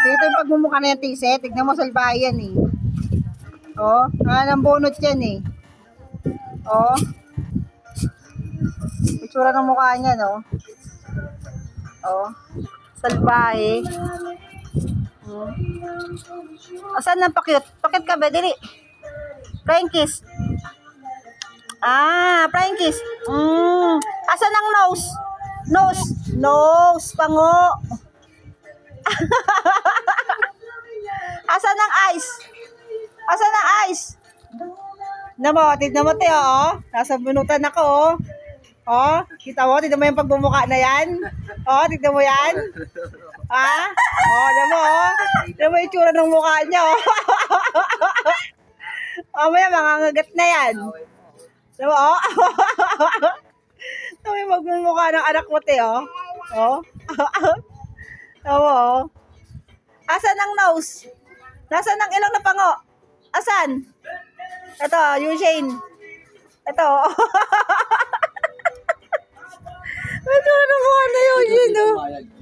Dito yung pagmumukha na yan, Tise. Tignan mo, salbahe yan eh. Oh, ng bunot yan eh. Oh. Itsura ng mukha niya, no? Oh. Salbahe. Asan ang pakit? Pakit ka ba? Dili. Flying kiss. Flying kiss. Asan ang nose? Nose. Nose. Pango. Asan ang eyes? Asan ang eyes? Tignan mo, Teo, oh. Nasa bunutan ako, oh. Oh, kita mo? Tignan mo yung pagbumuka na yan? Oh, tignan mo yan? Ha? Oh, tignan mo, oh. Tignan mo yung tsura ng mukha niya, oh. Mamaya, mangangagat na yan. Tignan mo, oh. Tignan mo yung pagbumuka ng anak mo, Teo. Oh. Tignan mo, oh. Asan ang nose? Nasaan ang ilong na pango? Asan? Ito, Eugene. Ito. Ito, ano mo na Eugene, oh.